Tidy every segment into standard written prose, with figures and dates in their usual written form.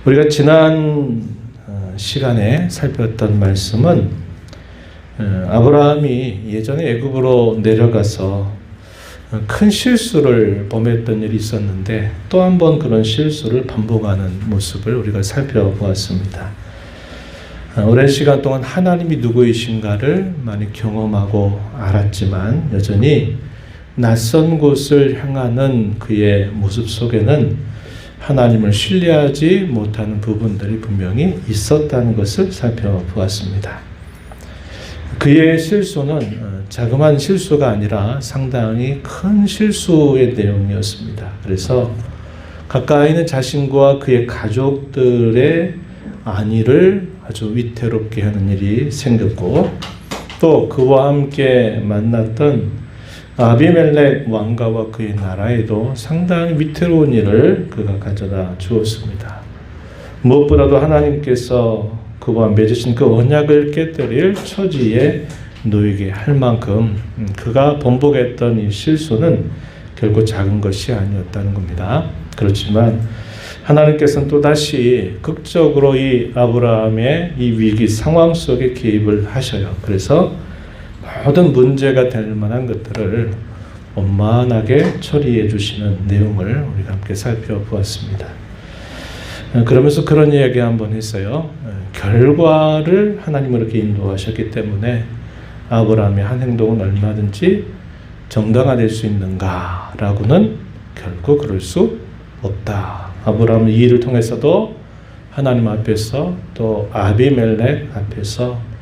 우리가 지난 시간에 살펴봤던 말씀은 아브라함이 예전에 애굽으로 내려가서 큰 실수를 범했던 일이 있었는데 또 한 번 그런 실수를 반복하는 모습을 우리가 살펴보았습니다. 오랜 시간 동안 하나님이 누구이신가를 많이 경험하고 알았지만 여전히 낯선 곳을 향하는 그의 모습 속에는 하나님을 신뢰하지 못하는 부분들이 분명히 있었다는 것을 살펴보았습니다. 그의 실수는 자그마한 실수가 아니라 상당히 큰 실수의 내용이었습니다. 그래서 가까이 있는 자신과 그의 가족들의 안위를 아주 위태롭게 하는 일이 생겼고 또 그와 함께 만났던 아비멜렉 왕가와 그의 나라에도 상당히 위태로운 일을 그가 가져다 주었습니다. 무엇보다도 하나님께서 그와 맺으신 그 언약을 깨뜨릴 처지에 놓이게 할 만큼 그가 번복했던 이 실수는 결코 작은 것이 아니었다는 겁니다. 그렇지만 하나님께서는 또다시 극적으로 이 아브라함의 이 위기 상황 속에 개입을 하셔요. 그래서 모든 문제가 될 만한 것들을 원만하게 처리해 주시는 내용을 우리가 함께 살펴보았습니다. 그러면서 그런 이야기 한번 했어요. 결과를 하나님은 이렇게 인도하셨기 때문에 아브라함의 한 행동은 얼마든지 정당화될 수 있는가라고는 결코 그럴 수 없다. 아브라함은 이 일을 통해서도 하나님 앞에서 또 아비멜렉 앞에서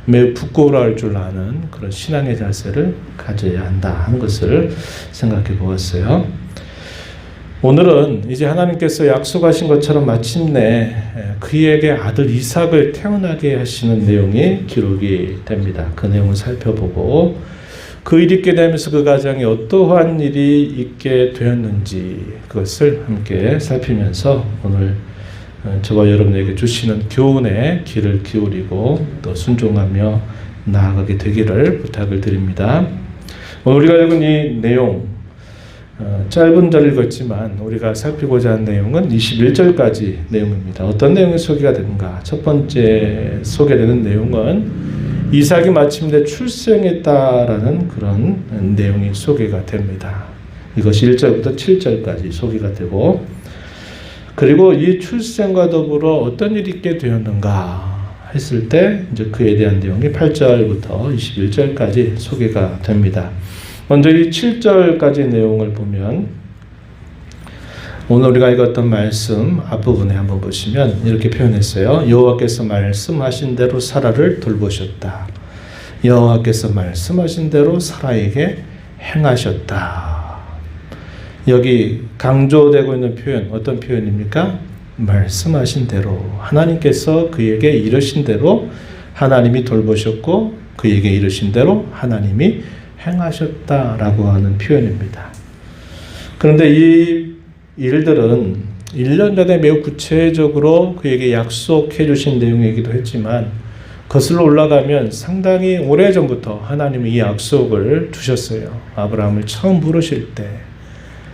매우 부끄러워할 줄 아는 그런 신앙의 자세를 가져야 한다 하는 것을 생각해 보았어요. 오늘은 이제 하나님께서 약속하신 것처럼 마침내 그에게 아들 이삭을 태어나게 하시는 내용이 기록이 됩니다. 그 내용을 살펴보고 그 일이 있게 되면서 그 가정에 어떠한 일이 있게 되었는지 그것을 함께 살피면서 오늘 저와 여러분에게 주시는 교훈에 귀를 기울이고 또 순종하며 나아가게 되기를 부탁을 드립니다. 오늘 우리가 읽은 이 내용 짧은 절 읽었지만 우리가 살피고자 하는 내용은 21절까지 내용입니다. 어떤 내용이 소개가 되는가? 첫 번째 소개되는 내용은 이삭이 마침내 출생했다라는 그런 내용이 소개가 됩니다. 이것이 1절부터 7절까지 소개가 되고 그리고 이 출생과 더불어 어떤 일이 있게 되었는가 했을 때 이제 그에 대한 내용이 8절부터 21절까지 소개가 됩니다. 먼저 이 7절까지 내용을 보면 오늘 우리가 읽었던 말씀 앞부분에 한번 보시면 이렇게 표현했어요. 여호와께서 말씀하신 대로 사라를 돌보셨다. 여호와께서 말씀하신 대로 사라에게 행하셨다. 여기 강조되고 있는 표현 어떤 표현입니까? 말씀하신 대로 하나님께서 그에게 이르신 대로 하나님이 돌보셨고 그에게 이르신 대로 하나님이 행하셨다라고 하는 표현입니다. 그런데 이 일들은 1년 전에 매우 구체적으로 그에게 약속해 주신 내용이기도 했지만 거슬러 올라가면 상당히 오래전부터 하나님이 이 약속을 주셨어요. 아브라함을 처음 부르실 때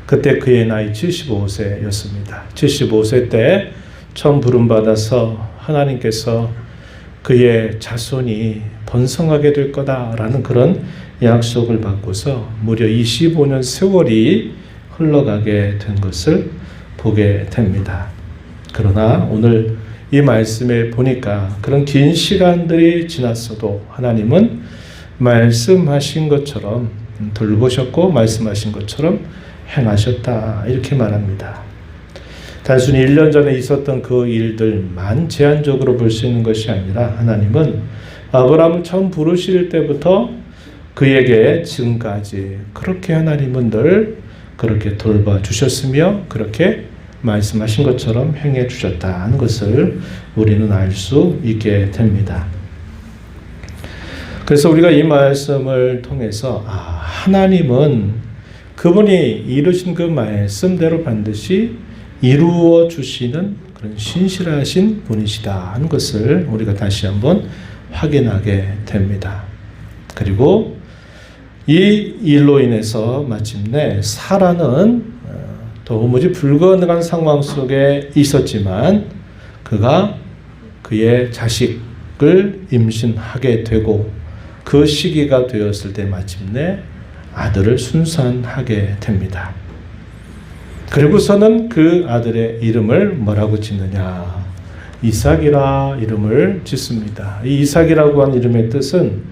그때 그의 나이 75세였습니다. 75세 때 처음 부름받아서 하나님께서 그의 자손이 번성하게 될 거다라는 그런 약속을 받고서 무려 25년 세월이 흘러가게 된 것을 보게 됩니다. 그러나 오늘 이 말씀에 보니까 그런 긴 시간들이 지났어도 하나님은 말씀하신 것처럼 돌보셨고 말씀하신 것처럼 행하셨다 이렇게 말합니다. 단순히 1년 전에 있었던 그 일들만 제한적으로 볼 수 있는 것이 아니라 하나님은 아브라함을 처음 부르실 때부터 그에게 지금까지 그렇게 하나님은 늘 그렇게 돌봐주셨으며 그렇게 말씀하신 것처럼 행해 주셨다는 것을 우리는 알 수 있게 됩니다. 그래서 우리가 이 말씀을 통해서 하나님은 그분이 이루신 그 말씀대로 반드시 이루어 주시는 그런 신실하신 분이시다 하는 것을 우리가 다시 한번 확인하게 됩니다. 그리고 이 일로 인해서 마침내 사라는 도무지 불가능한 상황 속에 있었지만 그가 그의 자식을 임신하게 되고 그 시기가 되었을 때 마침내 아들을 순산하게 됩니다. 그리고서는 그 아들의 이름을 뭐라고 짓느냐? 이삭이라 이름을 짓습니다. 이 이삭이라고 하는 이름의 뜻은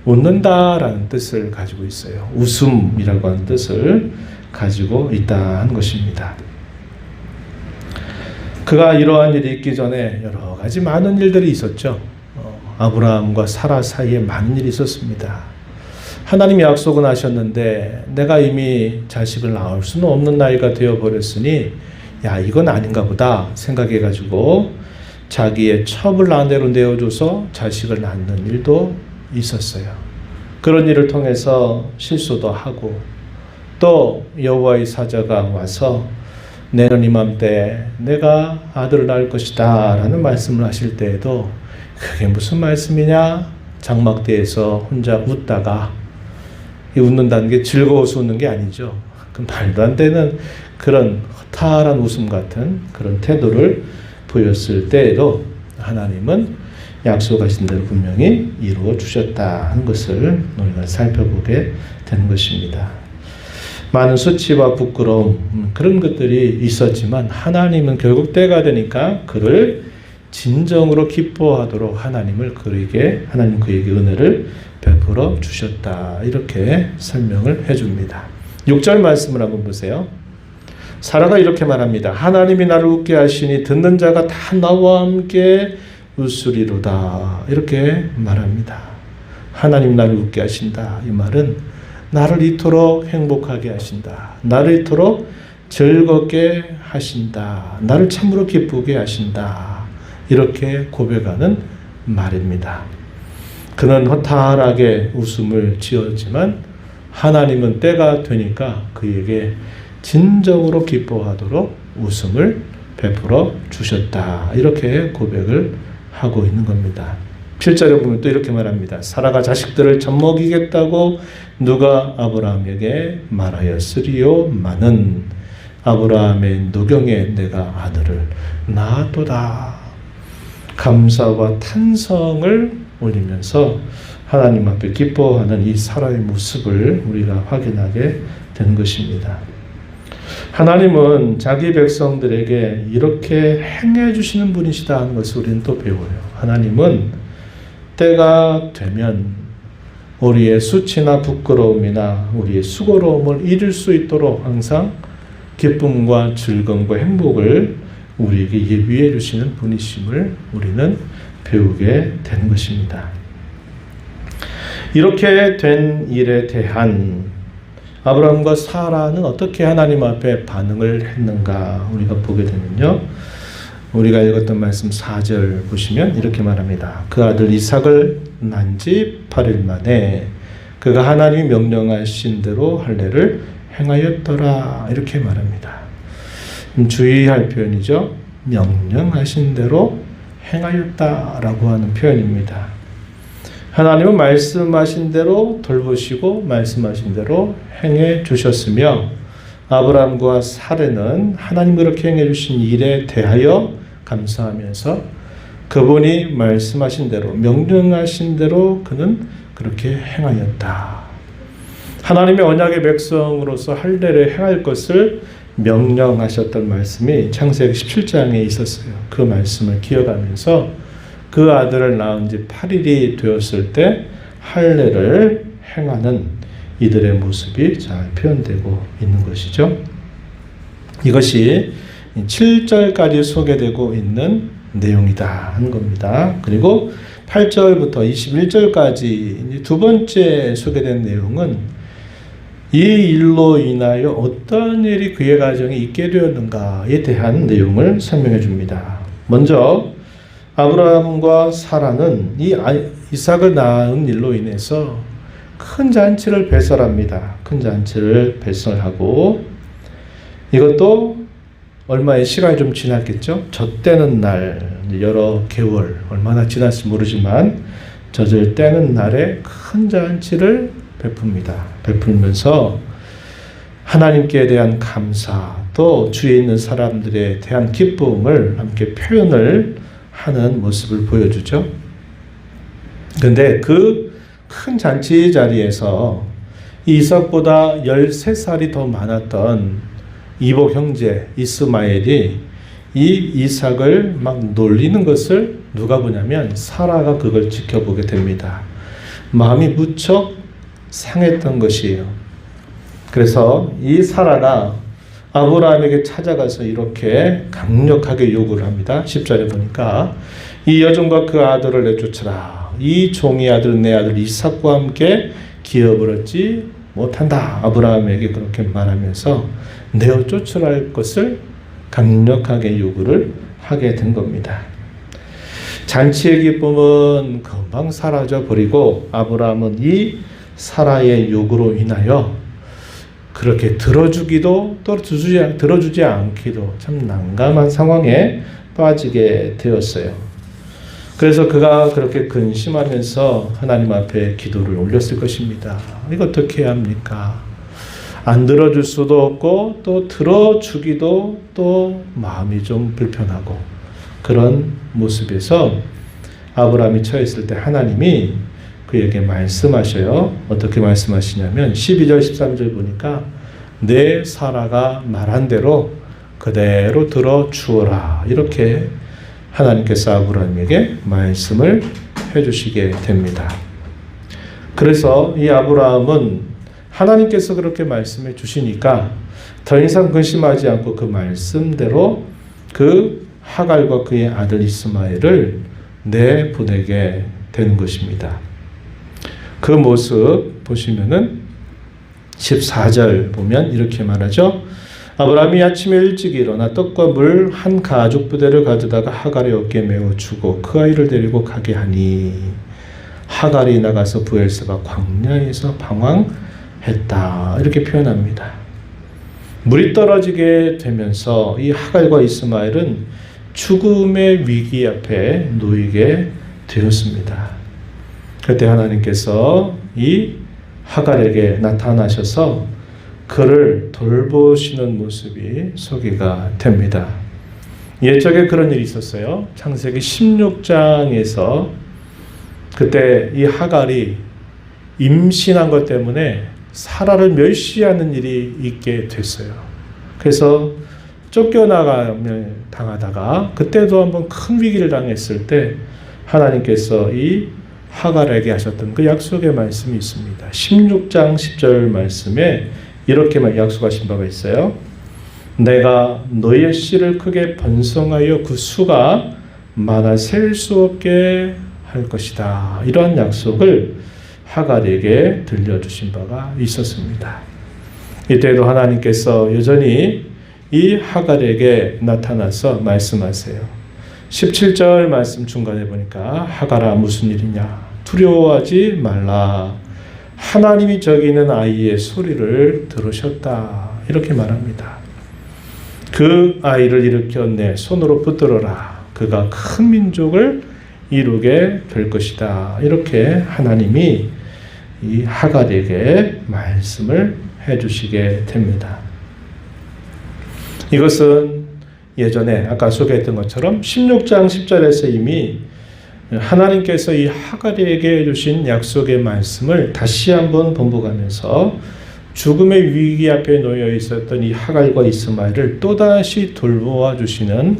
웃는다라는 뜻을 가지고 있어요. 웃음이라고 하는 뜻을 가지고 있다는 것입니다. 그가 이러한 일이 있기 전에 여러 가지 많은 일들이 있었죠. 아브라함과 사라 사이에 많은 일이 있었습니다. 하나님이 약속은 하셨는데 내가 이미 자식을 낳을 수는 없는 나이가 되어버렸으니 야 이건 아닌가 보다 생각해가지고 자기의 첩을 아내로 내어줘서 자식을 낳는 일도 있었어요. 그런 일을 통해서 실수도 하고 또 여호와의 사자가 와서 내년 이맘때 내가 아들을 낳을 것이다 라는 말씀을 하실 때에도 그게 무슨 말씀이냐? 장막대에서 혼자 웃다가 웃는다는 게 즐거워서 웃는 게 아니죠. 그 말도 안 되는 그런 허탈한 웃음 같은 그런 태도를 보였을 때에도 하나님은 약속하신 대로 분명히 이루어 주셨다 하는 것을 우리가 살펴보게 되는 것입니다. 많은 수치와 부끄러움 그런 것들이 있었지만 하나님은 결국 때가 되니까 그를 진정으로 기뻐하도록 하나님 그에게 은혜를 베풀어 주셨다. 이렇게 설명을 해줍니다. 6절 말씀을 한번 보세요. 사라가 이렇게 말합니다. 하나님이 나를 웃게 하시니 듣는 자가 다 나와 함께 웃으리로다. 이렇게 말합니다. 하나님 나를 웃게 하신다. 이 말은 나를 이토록 행복하게 하신다. 나를 이토록 즐겁게 하신다. 나를 참으로 기쁘게 하신다. 이렇게 고백하는 말입니다. 그는 허탈하게 웃음을 지었지만 하나님은 때가 되니까 그에게 진정으로 기뻐하도록 웃음을 베풀어 주셨다. 이렇게 고백을 하고 있는 겁니다. 7절에 보면 또 이렇게 말합니다. 사라가 자식들을 젖먹이겠다고 누가 아브라함에게 말하였으리요마는 아브라함의 노경에 내가 아들을 낳았도다. 감사와 탄성을 올리면서 하나님 앞에 기뻐하는 이 사라의 모습을 우리가 확인하게 되는 것입니다. 하나님은 자기 백성들에게 이렇게 행해 주시는 분이시다 하는 것을 우리는 또 배워요. 하나님은 때가 되면 우리의 수치나 부끄러움이나 우리의 수고로움을 잊을 수 있도록 항상 기쁨과 즐거움과 행복을 우리에게 예비해 주시는 분이심을 우리는 배우게 되는 것입니다. 이렇게 된 일에 대한 아브라함과 사라는 어떻게 하나님 앞에 반응을 했는가 우리가 보게 되면요. 우리가 읽었던 말씀 4절 보시면 이렇게 말합니다. 그 아들 이삭을 낳은 지 8일 만에 그가 하나님이 명령하신 대로 할례를 행하였더라. 이렇게 말합니다. 주의할 표현이죠. 명령하신 대로 행하였다라고 하는 표현입니다. 하나님은 말씀하신 대로 돌보시고 말씀하신 대로 행해 주셨으며 아브라함과 사례는 하나님 그렇게 행해 주신 일에 대하여 감사하면서 그분이 말씀하신 대로 명령하신 대로 그는 그렇게 행하였다. 하나님의 언약의 백성으로서 할례를 행할 것을 명령하셨던 말씀이 창세기 17장에 있었어요. 그 말씀을 기억하면서 그 아들을 낳은 지 8일이 되었을 때 할례를 행하는 이들의 모습이 잘 표현되고 있는 것이죠. 이것이 7절까지 소개되고 있는 내용이다 하는 겁니다. 그리고 8절부터 21절까지 두 번째 소개된 내용은 이 일로 인하여 어떤 일이 그의 가정에 있게 되었는가에 대한 내용을 설명해 줍니다. 먼저 아브라함과 사라는 이 이삭을 낳은 일로 인해서 큰 잔치를 배설합니다. 큰 잔치를 배설하고 이것도 얼마의 시간이 좀 지났겠죠. 젖대는 날 여러 개월 얼마나 지났을지 모르지만 젖을 떼는 날에 큰 잔치를 베풉니다. 베풀면서 하나님께 대한 감사 또 주위에 있는 사람들에 대한 기쁨을 함께 표현을 하는 모습을 보여주죠. 근데 그 큰 잔치 자리에서 이삭보다 13살이 더 많았던 이복 형제 이스마엘이 이 이삭을 막 놀리는 것을 누가 보냐면 사라가 그걸 지켜보게 됩니다. 마음이 무척 상했던 것이에요. 그래서 이 사라가 아브라함에게 찾아가서 이렇게 강력하게 요구를 합니다. 10절에 보니까 이 여종과 그 아들을 내쫓으라. 이 종이 아들은 내 아들 이삭과 함께 기업을 얻지 못한다. 아브라함에게 그렇게 말하면서 내어 쫓으라 할 것을 강력하게 요구를 하게 된 겁니다. 잔치의 기쁨은 금방 사라져 버리고 아브라함은 이 사라의 요구로 인하여 그렇게 들어주기도 또 들어주지 않기도 참 난감한 상황에 빠지게 되었어요. 그래서 그가 그렇게 근심하면서 하나님 앞에 기도를 올렸을 것입니다. 이거 어떻게 해야 합니까? 안 들어줄 수도 없고 또 들어주기도 또 마음이 좀 불편하고 그런 모습에서 아브라함이 처했을 때 하나님이 그에게 말씀하셔요. 어떻게 말씀하시냐면 12절 13절 보니까 내 사라가 말한 대로 그대로 들어주어라. 이렇게 하나님께서 아브라함에게 말씀을 해주시게 됩니다. 그래서 이 아브라함은 하나님께서 그렇게 말씀해 주시니까 더 이상 근심하지 않고 그 말씀대로 그 하갈과 그의 아들 이스마엘을 내보내게 되는 것입니다. 그 모습 보시면은 14절 보면 이렇게 말하죠. 아브라함이 아침에 일찍 일어나 떡과 물 한 가죽 부대를 가져다가 하갈의 어깨에 메어 주고 그 아이를 데리고 가게 하니 하갈이 나가서 브엘세바 광야에서 방황했다. 이렇게 표현합니다. 물이 떨어지게 되면서 이 하갈과 이스마엘은 죽음의 위기 앞에 놓이게 되었습니다. 그때 하나님께서 이 하갈에게 나타나셔서 그를 돌보시는 모습이 소개가 됩니다. 옛적에 그런 일이 있었어요. 창세기 16장에서 그때 이 하갈이 임신한 것 때문에 사라를 멸시하는 일이 있게 됐어요. 그래서 쫓겨나가며 당하다가 그때도 한번 큰 위기를 당했을 때 하나님께서 이 하갈에게 하셨던 그 약속의 말씀이 있습니다. 16장 10절 말씀에 이렇게만 약속하신 바가 있어요. 내가 너의 씨를 크게 번성하여 그 수가 많아 셀 수 없게 할 것이다. 이러한 약속을 하갈에게 들려주신 바가 있었습니다. 이때도 하나님께서 여전히 이 하갈에게 나타나서 말씀하세요. 17절 말씀 중간에 보니까 하갈아 무슨 일이냐? 두려워하지 말라. 하나님이 저기 있는 아이의 소리를 들으셨다. 이렇게 말합니다. 그 아이를 일으켜 내 손으로 붙들어라. 그가 큰 민족을 이루게 될 것이다. 이렇게 하나님이 이 하갈에게 말씀을 해주시게 됩니다. 이것은 예전에 아까 소개했던 것처럼 16장 10절에서 이미 하나님께서 이 하갈에게 해주신 약속의 말씀을 다시 한번 번복하면서 죽음의 위기 앞에 놓여 있었던 이 하갈과 이스마엘을 또다시 돌보아 주시는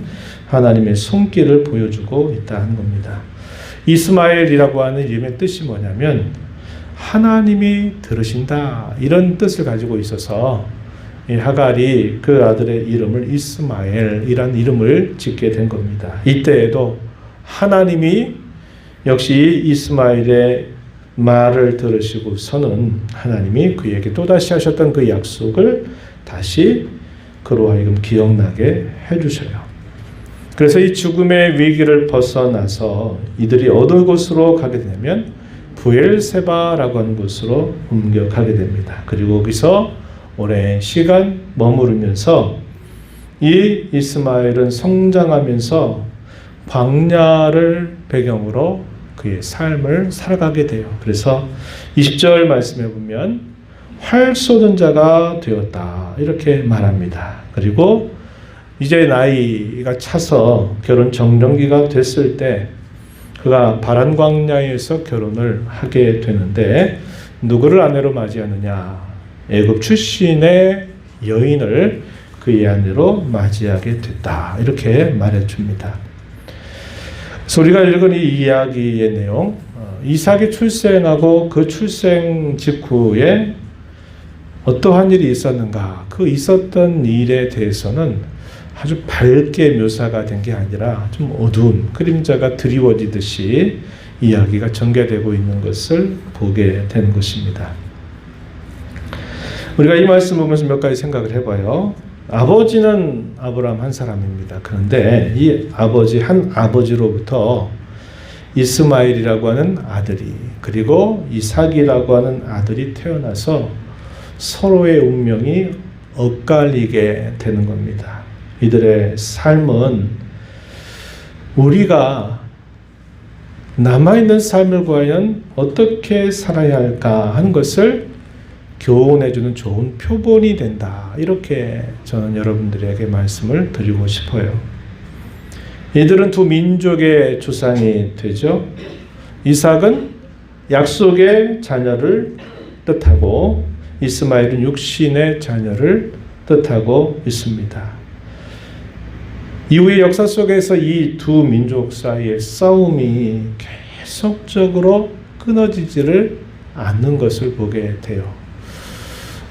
하나님의 손길을 보여주고 있다는 겁니다. 이스마엘이라고 하는 이름의 뜻이 뭐냐면 하나님이 들으신다, 이런 뜻을 가지고 있어서 이 하갈이 그 아들의 이름을 이스마엘이라는 이름을 짓게 된 겁니다. 이때에도 하나님이 역시 이스마엘의 말을 들으시고서는 하나님이 그에게 또다시 하셨던 그 약속을 다시 그로 하여금 기억나게 해주셔요. 그래서 이 죽음의 위기를 벗어나서 이들이 어느 곳으로 가게 되냐면 브엘세바라고 하는 곳으로 옮겨가게 됩니다. 그리고 거기서 오랜 시간 머무르면서 이 이스마엘은 성장하면서 광야를 배경으로 그의 삶을 살아가게 돼요. 그래서 20절 말씀에 보면 활 쏘는 자가 되었다. 이렇게 말합니다. 그리고 이제 나이가 차서 결혼 정년기가 됐을 때 그가 바란 광야에서 결혼을 하게 되는데 누구를 아내로 맞이하느냐? 애굽 출신의 여인을 그의 아내로 맞이하게 됐다. 이렇게 말해줍니다. 그래서 우리가 읽은 이 이야기의 내용, 이삭이 출생하고 그 출생 직후에 어떠한 일이 있었는가? 그 있었던 일에 대해서는 아주 밝게 묘사가 된 게 아니라 좀 어두운 그림자가 드리워지듯이 이야기가 전개되고 있는 것을 보게 된 것입니다. 우리가 이 말씀 보면서 몇 가지 생각을 해봐요. 아버지는 아브라함 한 사람입니다. 그런데 이 아버지 한 아버지로부터 이스마엘이라고 하는 아들이 그리고 이삭이라고 하는 아들이 태어나서 서로의 운명이 엇갈리게 되는 겁니다. 이들의 삶은 우리가 남아있는 삶을 과연 어떻게 살아야 할까 하는 것을 교훈해주는 좋은 표본이 된다. 이렇게 저는 여러분들에게 말씀을 드리고 싶어요. 이들은 두 민족의 조상이 되죠. 이삭은 약속의 자녀를 뜻하고 이스마엘은 육신의 자녀를 뜻하고 있습니다. 이후의 역사 속에서 이 두 민족 사이의 싸움이 계속적으로 끊어지지를 않는 것을 보게 돼요.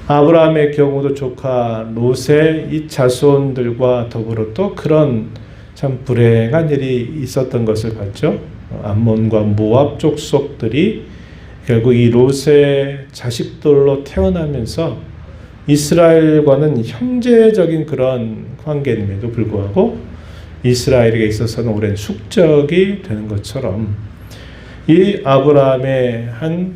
아브라함의 경우도 조카 롯의 이 자손들과 더불어 또 그런 참 불행한 일이 있었던 것을 봤죠. 암몬과 모압 족속들이 결국 이 롯의 자식들로 태어나면서 이스라엘과는 형제적인 그런 관계임에도 불구하고 이스라엘에게 있어서는 오랜 숙적이 되는 것처럼 이 아브라함의 한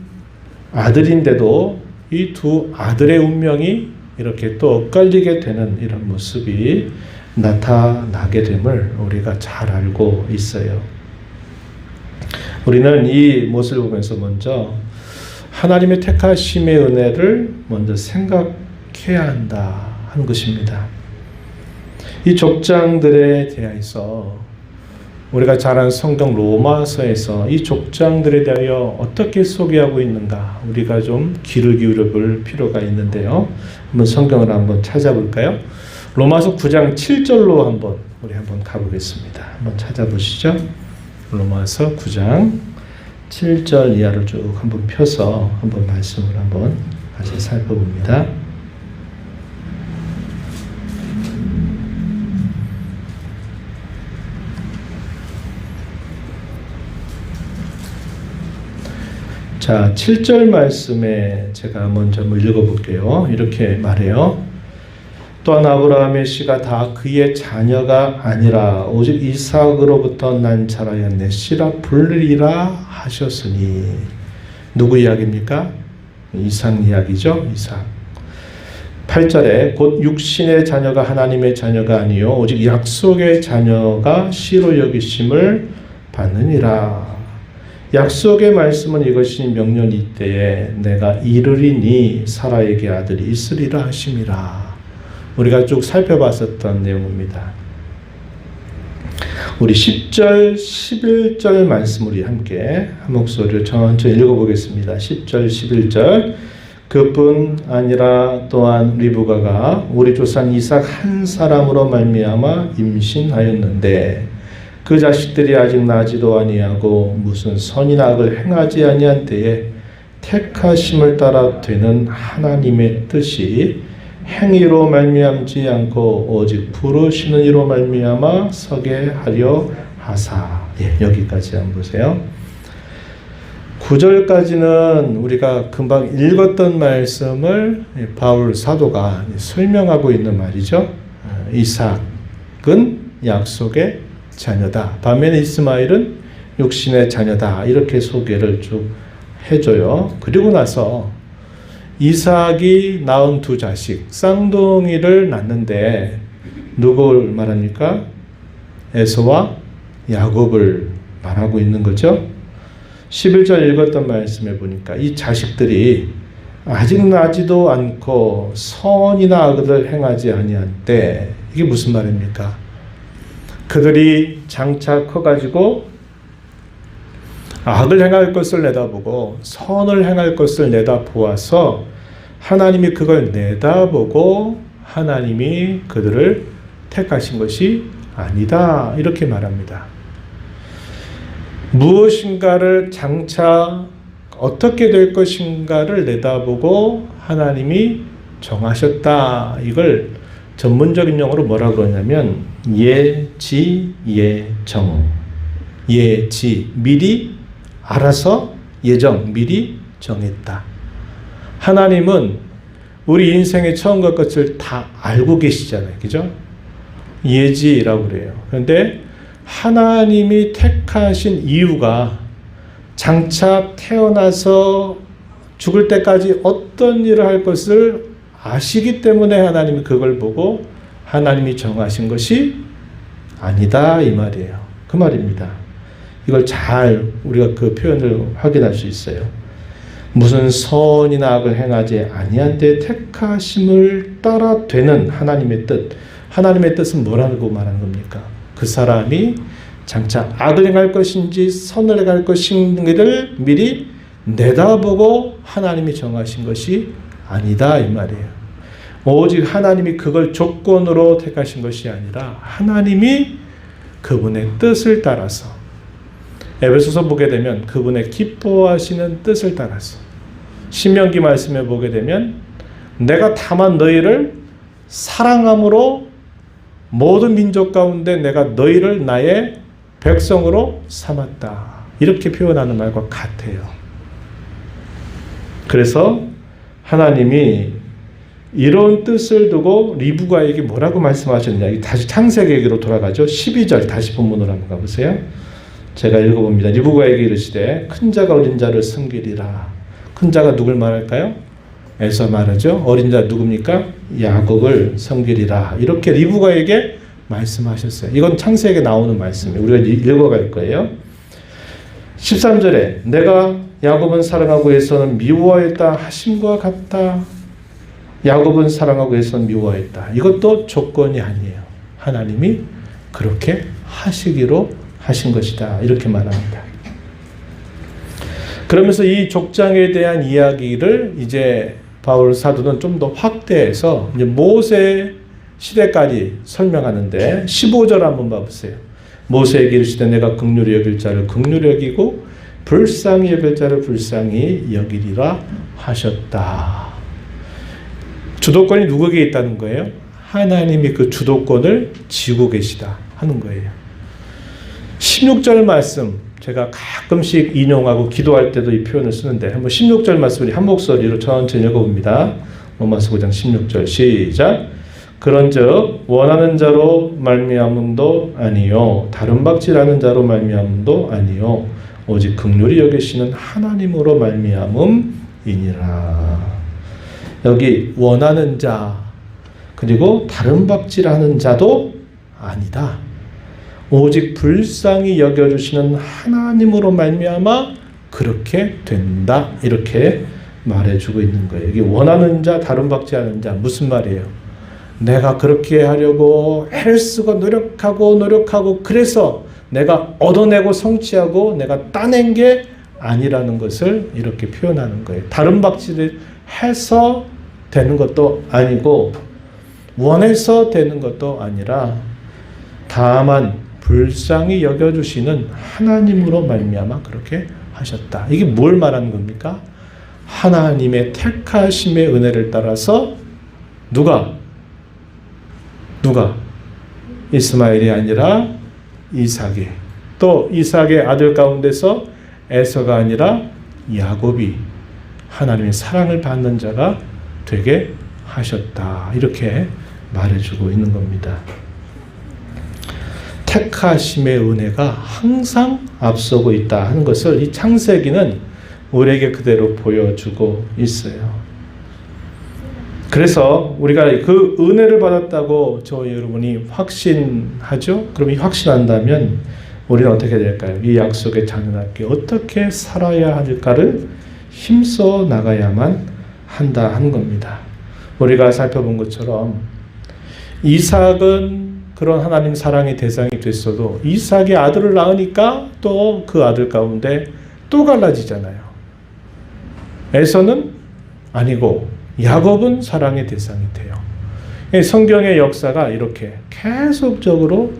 아들인데도 이 두 아들의 운명이 이렇게 또 엇갈리게 되는 이런 모습이 나타나게 됨을 우리가 잘 알고 있어요. 우리는 이 모습을 보면서 먼저 하나님의 택하심의 은혜를 먼저 생각해야 한다 하는 것입니다. 이 족장들에 대해서 우리가 잘 아는 성경 로마서에서 이 족장들에 대하여 어떻게 소개하고 있는가 우리가 좀 귀를 기울여 볼 필요가 있는데요. 한번 성경을 한번 찾아볼까요? 로마서 9장 7절로 우리 한번 가보겠습니다. 한번 찾아보시죠. 로마서 9장 7절 이하를 쭉 한번 펴서 한번 말씀을 한번 다시 살펴봅니다. 자, 7절 말씀에 제가 먼저 한번 읽어볼게요. 이렇게 말해요. 또한 아브라함의 씨가 다 그의 자녀가 아니라 오직 이삭으로부터 난 자라야 내 씨라 불리라 하셨으니 누구 이야기입니까? 이삭 이야기죠. 이삭. 8절에 곧 육신의 자녀가 하나님의 자녀가 아니요 오직 약속의 자녀가 씨로 여기심을 받느니라. 약속의 말씀은 이것이 명년 이때에 내가 이르리니 사라에게 아들이 있으리라 하심이라. 우리가 쭉 살펴봤었던 내용입니다. 우리 10절, 11절 말씀 우리 함께 한 목소리로 천천히 읽어보겠습니다. 10절, 11절 그뿐 아니라 또한 리브가가 우리 조상 이삭 한 사람으로 말미암아 임신하였는데 그 자식들이 아직 나지도 아니하고 무슨 선이나 악을 행하지 아니한 때에 택하심을 따라 되는 하나님의 뜻이 행위로 말미암지 않고 오직 부르시는 이로 말미암아 서게 하려 하사. 여기까지 한번 보세요. 9절까지는 우리가 금방 읽었던 말씀을 바울 사도가 설명하고 있는 말이죠. 이삭은 약속의 자녀다. 반면에 이스마엘은 육신의 자녀다. 이렇게 소개를 쭉 해줘요. 그리고 나서 이삭이 낳은 두 자식, 쌍둥이를 낳는데 누굴 말합니까? 에서와 야곱을 말하고 있는 거죠. 11절 읽었던 말씀에 보니까 이 자식들이 아직 나지도 않고 선이나 악을 행하지 아니한 때, 이게 무슨 말입니까? 그들이 장차 커가지고 악을 행할 것을 내다보고 선을 행할 것을 내다보아서 하나님이 그걸 내다보고 하나님이 그들을 택하신 것이 아니다, 이렇게 말합니다. 무엇인가를 장차 어떻게 될 것인가를 내다보고 하나님이 정하셨다. 이걸 전문적인 용어로 뭐라고 그러냐면 예지, 예정. 예지, 미리 알아서, 예정, 미리 정했다. 하나님은 우리 인생의 처음과 끝을 다 알고 계시잖아요. 그죠? 예지라고 그래요. 그런데 하나님이 택하신 이유가 장차 태어나서 죽을 때까지 어떤 일을 할 것을 아시기 때문에 하나님이 그걸 보고 하나님이 정하신 것이 아니다, 이 말이에요. 그 말입니다. 이걸 잘 우리가 그 표현을 확인할 수 있어요. 무슨 선이나 악을 행하지 아니한 데 택하심을 따라 되는 하나님의 뜻. 하나님의 뜻은 뭐라고 말하는 겁니까? 그 사람이 장차 악을 행할 것인지 선을 행할 것인지를 미리 내다보고 하나님이 정하신 것이 아니다, 이 말이에요. 오직 하나님이 그걸 조건으로 택하신 것이 아니라 하나님이 그분의 뜻을 따라서, 에베소서 보게 되면 그분의 기뻐하시는 뜻을 따라서, 신명기 말씀에 보게 되면 내가 다만 너희를 사랑함으로 모든 민족 가운데 내가 너희를 나의 백성으로 삼았다, 이렇게 표현하는 말과 같아요. 그래서 하나님이 이런 뜻을 두고 리브가에게 뭐라고 말씀하셨냐, 다시 창세기로 돌아가죠. 12절 다시 본문으로 한번 가보세요. 제가 읽어봅니다. 리브가에게 이르시되 큰 자가 어린 자를 섬기리라. 큰 자가 누굴 말할까요? 에서 말하죠. 어린 자 누굽니까? 야곱을 섬기리라. 이렇게 리브가에게 말씀하셨어요. 이건 창세기에 나오는 말씀이에요. 우리가 읽어갈 거예요. 13절에 내가 야곱은 사랑하고 에서는 미워하였다 하심과 같다. 야곱은 사랑하고 에서는 미워하였다. 이것도 조건이 아니에요. 하나님이 그렇게 하시기로 하신 것이다, 이렇게 말합니다. 그러면서 이 족장에 대한 이야기를 이제 바울 사도는 좀 더 확대해서 이제 모세 시대까지 설명하는데 15절 한번 봐보세요. 모세에게 이르시되 내가 긍휼히 여길 자를 긍휼히 여기고 불쌍히 여길 자를 불쌍히 여기리라 하셨다. 주도권이 누구에게 있다는 거예요? 하나님이 그 주도권을 쥐고 계시다 하는 거예요. 16절 말씀 제가 가끔씩 인용하고 기도할 때도 이 표현을 쓰는데 한번 16절 말씀을 한 목소리로 천천히 읽어봅니다. 로마서 9장 16절 시작. 그런즉 원하는 자로 말미암음도 아니요 다른 박질하는 자로 말미암음도 아니요 오직 긍휼히 여기시는 하나님으로 말미암음이니라. 여기 원하는 자 그리고 다른 박질하는 자도 아니다. 오직 불쌍히 여겨주시는 하나님으로 말미암아 그렇게 된다. 이렇게 말해주고 있는 거예요. 이게 원하는 자, 다른 박질하는 자 무슨 말이에요? 내가 그렇게 하려고 애를 쓰고 노력하고 그래서 내가 얻어내고 성취하고 내가 따낸 게 아니라는 것을 이렇게 표현하는 거예요. 다른 박질을 해서 되는 것도 아니고 원해서 되는 것도 아니라 다만 불쌍히 여겨주시는 하나님으로 말미암아 그렇게 하셨다. 이게 뭘 말하는 겁니까? 하나님의 택하심의 은혜를 따라서 누가 이스마엘이 아니라 이삭이, 또 이삭의 아들 가운데서 에서가 아니라 야곱이 하나님의 사랑을 받는 자가 되게 하셨다. 이렇게 말해주고 있는 겁니다. 택하심의 은혜가 항상 앞서고 있다 하는 것을 이 창세기는 우리에게 그대로 보여주고 있어요. 그래서 우리가 그 은혜를 받았다고 저희 여러분이 확신하죠? 그럼 이 확신한다면 우리는 어떻게 될까요? 이 약속의 자녀답게 어떻게 살아야 할까를 힘써 나가야만 한다 하는 겁니다. 우리가 살펴본 것처럼 이삭은 그런 하나님 사랑의 대상이 됐어도 이삭이 아들을 낳으니까 또 그 아들 가운데 또 갈라지잖아요. 에서는 아니고 야곱은 사랑의 대상이 돼요. 성경의 역사가 이렇게 계속적으로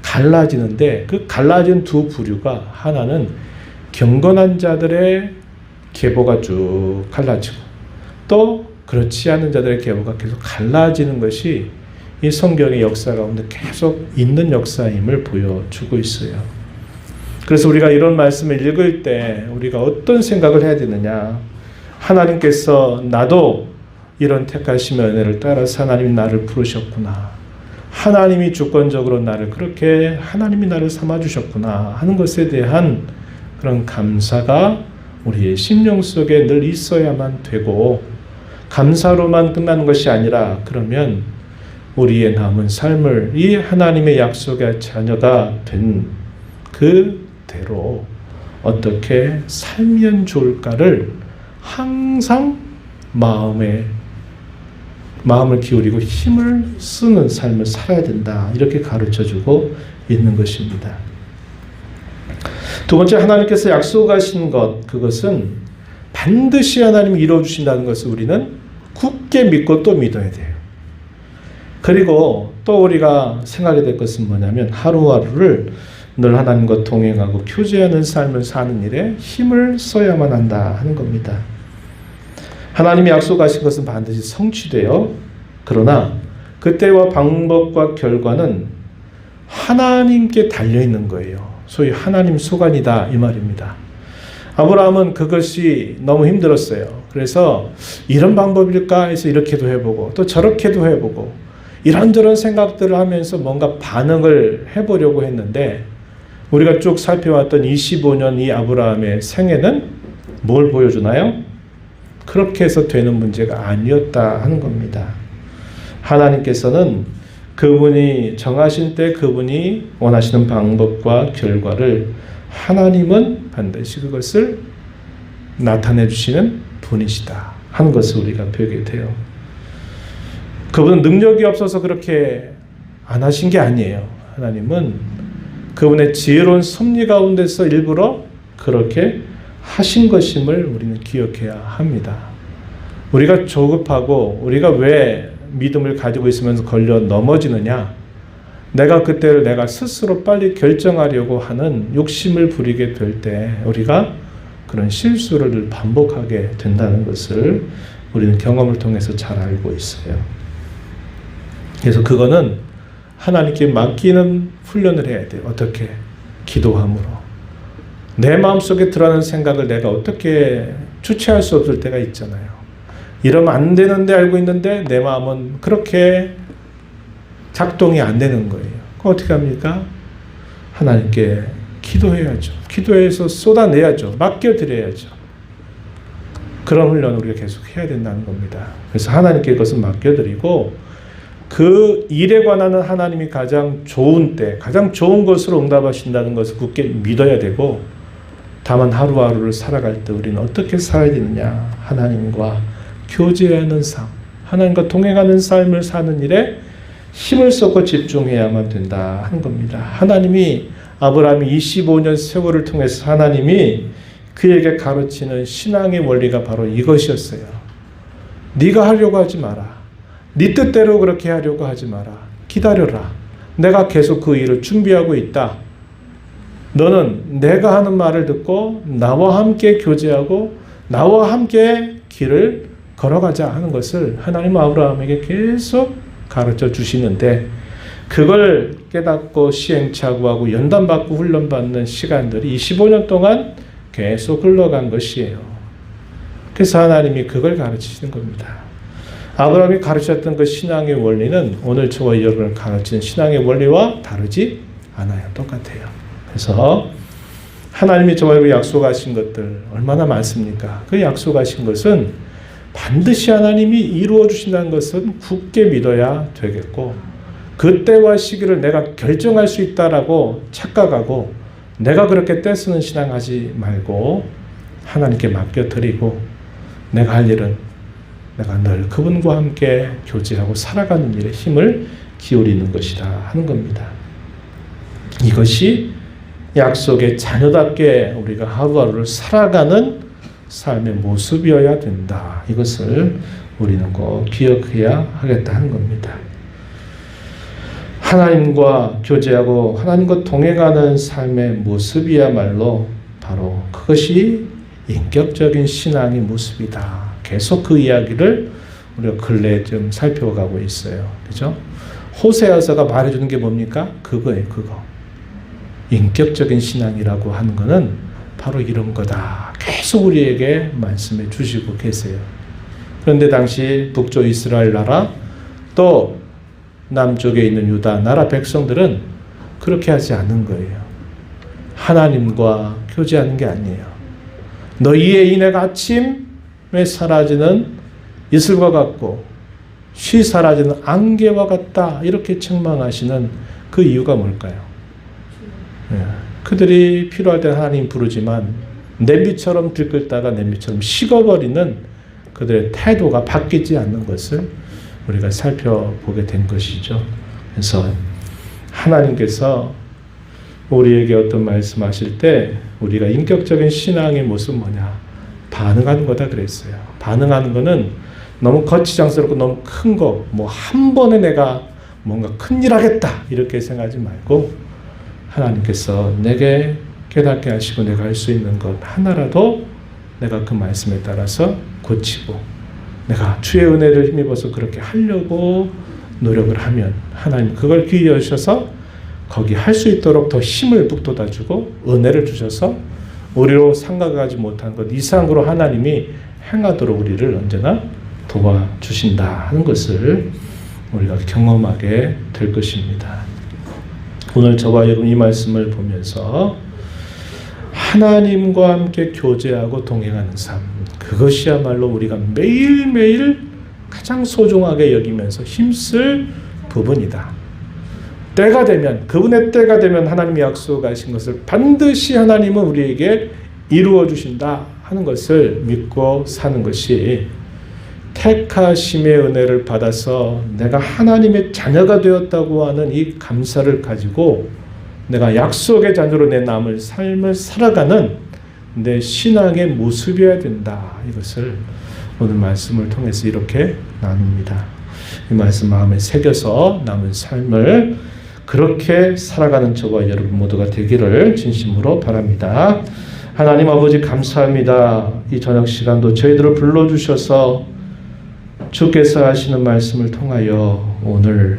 갈라지는데 그 갈라진 두 부류가 하나는 경건한 자들의 계보가 쭉 갈라지고 또 그렇지 않은 자들의 계보가 계속 갈라지는 것이 이 성경의 역사 가운데 계속 있는 역사임을 보여주고 있어요. 그래서 우리가 이런 말씀을 읽을 때 우리가 어떤 생각을 해야 되느냐. 하나님께서 나도 이런 택하심의 은혜를 따라서 하나님이 나를 부르셨구나. 하나님이 주권적으로 나를 그렇게 하나님이 나를 삼아주셨구나 하는 것에 대한 그런 감사가 우리의 심령 속에 늘 있어야만 되고 감사로만 끝나는 것이 아니라 그러면 우리의 남은 삶을 이 하나님의 약속의 자녀가 된 그대로 어떻게 살면 좋을까를 항상 마음을 기울이고 힘을 쓰는 삶을 살아야 된다. 이렇게 가르쳐주고 있는 것입니다. 두 번째, 하나님께서 약속하신 것, 그것은 반드시 하나님이 이루어주신다는 것을 우리는 굳게 믿고 또 믿어야 돼요. 그리고 또 우리가 생각해야 될 것은 뭐냐면 하루하루를 늘 하나님과 동행하고 교제하는 삶을 사는 일에 힘을 써야만 한다 하는 겁니다. 하나님이 약속하신 것은 반드시 성취돼요. 그러나 그때와 방법과 결과는 하나님께 달려있는 거예요. 소위 하나님 소관이다 이 말입니다. 아브라함은 그것이 너무 힘들었어요. 그래서 이런 방법일까 해서 이렇게도 해보고 또 저렇게도 해보고 이런저런 생각들을 하면서 뭔가 반응을 해보려고 했는데 우리가 쭉 살펴왔던 25년 이 아브라함의 생애는 뭘 보여주나요? 그렇게 해서 되는 문제가 아니었다 하는 겁니다. 하나님께서는 그분이 정하신 때 그분이 원하시는 방법과 결과를 하나님은 반드시 그것을 나타내 주시는 분이시다 하는 것을 우리가 배우게 돼요. 그분은 능력이 없어서 그렇게 안 하신 게 아니에요. 하나님은 그분의 지혜로운 섭리 가운데서 일부러 그렇게 하신 것임을 우리는 기억해야 합니다. 우리가 조급하고 우리가 왜 믿음을 가지고 있으면서 걸려 넘어지느냐? 내가 그때를 내가 스스로 빨리 결정하려고 하는 욕심을 부리게 될 때 우리가 그런 실수를 늘 반복하게 된다는 것을 우리는 경험을 통해서 잘 알고 있어요. 그래서 그거는 하나님께 맡기는 훈련을 해야 돼요. 어떻게? 기도함으로. 내 마음속에 들어가는 생각을 내가 어떻게 주체할 수 없을 때가 있잖아요. 이러면 안 되는데 알고 있는데 내 마음은 그렇게 작동이 안 되는 거예요. 그럼 어떻게 합니까? 하나님께 기도해야죠. 기도해서 쏟아내야죠. 맡겨드려야죠. 그런 훈련을 우리가 계속 해야 된다는 겁니다. 그래서 하나님께 그것을 맡겨드리고 그 일에 관한 하나님이 가장 좋은 때, 가장 좋은 것으로 응답하신다는 것을 굳게 믿어야 되고 다만 하루하루를 살아갈 때 우리는 어떻게 살아야 되느냐. 하나님과 교제하는 삶, 하나님과 동행하는 삶을 사는 일에 힘을 쏟고 집중해야만 된다 하는 겁니다. 하나님이 아브라함이 25년 세월을 통해서 하나님이 그에게 가르치는 신앙의 원리가 바로 이것이었어요. 네가 하려고 하지 마라. 네 뜻대로 그렇게 하려고 하지 마라. 기다려라. 내가 계속 그 일을 준비하고 있다. 너는 내가 하는 말을 듣고 나와 함께 교제하고 나와 함께 길을 걸어가자 하는 것을 하나님 아브라함에게 계속 가르쳐 주시는데 그걸 깨닫고 시행착오하고 연단받고 훈련받는 시간들이 25년 동안 계속 흘러간 것이에요. 그래서 하나님이 그걸 가르치시는 겁니다. 아브라함이 가르쳤던 그 신앙의 원리는 오늘 저와 여러분을 가르치는 신앙의 원리와 다르지 않아요. 똑같아요. 그래서 하나님이 저와 여러분 약속하신 것들 얼마나 많습니까? 그 약속하신 것은 반드시 하나님이 이루어 주신다는 것은 굳게 믿어야 되겠고 그때와 시기를 내가 결정할 수 있다라고 착각하고 내가 그렇게 떼쓰는 신앙하지 말고 하나님께 맡겨드리고 내가 할 일은 내가 늘 그분과 함께 교제하고 살아가는 일에 힘을 기울이는 것이다 하는 겁니다. 이것이 약속의 자녀답게 우리가 하루하루를 살아가는 삶의 모습이어야 된다. 이것을 우리는 꼭 기억해야 하겠다 하는 겁니다. 하나님과 교제하고 하나님과 동행하는 삶의 모습이야말로 바로 그것이 인격적인 신앙의 모습이다. 계속 그 이야기를 우리가 근래에 좀 살펴가고 있어요. 그죠? 호세아서가 말해주는 게 뭡니까? 그거예요, 그거. 인격적인 신앙이라고 하는 거는 바로 이런 거다. 계속 우리에게 말씀해 주시고 계세요. 그런데 당시 북쪽 이스라엘 나라 또 남쪽에 있는 유다 나라 백성들은 그렇게 하지 않은 거예요. 하나님과 교제하는 게 아니에요. 너희의 인애가 아침에 사라지는 이슬과 같고 쉬 사라지는 안개와 같다. 이렇게 책망하시는 그 이유가 뭘까요? 그들이 필요할 때 하나님 부르지만 냄비처럼 들끓다가 냄비처럼 식어버리는 그들의 태도가 바뀌지 않는 것을 우리가 살펴보게 된 것이죠. 그래서 하나님께서 우리에게 어떤 말씀하실 때 우리가 인격적인 신앙의 모습 뭐냐? 반응하는 거다 그랬어요. 반응하는 거는 너무 거치장스럽고 너무 큰 거, 뭐 한 번에 내가 뭔가 큰일 하겠다 이렇게 생각하지 말고 하나님께서 내게 깨닫게 하시고 내가 할 수 있는 것 하나라도 내가 그 말씀에 따라서 고치고 내가 주의 은혜를 힘입어서 그렇게 하려고 노력을 하면 하나님 그걸 기회 여셔서 거기 할 수 있도록 더 힘을 북돋아 주고 은혜를 주셔서 우리로 생각하지 못한 것 이상으로 하나님이 행하도록 우리를 언제나 도와주신다 하는 것을 우리가 경험하게 될 것입니다. 오늘 저와 여러분 이 말씀을 보면서 하나님과 함께 교제하고 동행하는 삶 그것이야말로 우리가 매일매일 가장 소중하게 여기면서 힘쓸 부분이다. 때가 되면 그분의 때가 되면 하나님이 약속하신 것을 반드시 하나님은 우리에게 이루어 주신다 하는 것을 믿고 사는 것이 택하심의 은혜를 받아서 내가 하나님의 자녀가 되었다고 하는 이 감사를 가지고 내가 약속의 자녀로 내 남을 삶을 살아가는 내 신앙의 모습이어야 된다. 이것을 오늘 말씀을 통해서 이렇게 나눕니다. 이 말씀 마음에 새겨서 남은 삶을 그렇게 살아가는 저와 여러분 모두가 되기를 진심으로 바랍니다. 하나님 아버지 감사합니다. 이 저녁 시간도 저희들을 불러주셔서 주께서 하시는 말씀을 통하여 오늘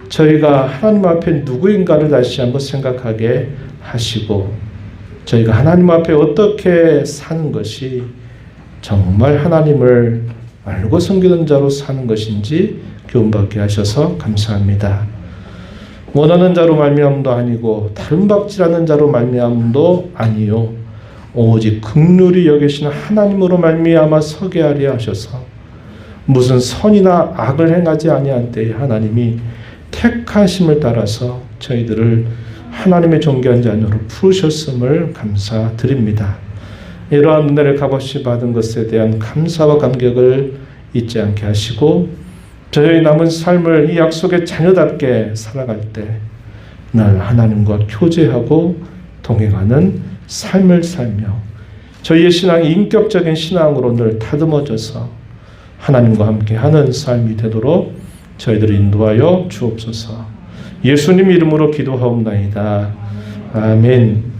저희가 하나님 앞에 누구인가를 다시 한번 생각하게 하시고 저희가 하나님 앞에 어떻게 사는 것이 정말 하나님을 알고 섬기는 자로 사는 것인지 교훈받게 하셔서 감사합니다. 원하는 자로 말미암음도 아니고 다른 박질하는 자로 말미암음도 아니요 오직 긍휼히 여기시는 하나님으로 말미암아 서게 하려 하셔서 무슨 선이나 악을 행하지 아니한 때에 하나님이 택하심을 따라서 저희들을 하나님의 존귀한 자녀로 부르셨음을 감사드립니다. 이러한 은혜를 값없이 받은 것에 대한 감사와 감격을 잊지 않게 하시고 저희 남은 삶을 이 약속의 자녀답게 살아갈 때 늘 하나님과 교제하고 동행하는 삶을 살며 저희의 신앙이 인격적인 신앙으로 늘 다듬어져서 하나님과 함께하는 삶이 되도록 저희들을 인도하여 주옵소서. 예수님 이름으로 기도하옵나이다. 아멘.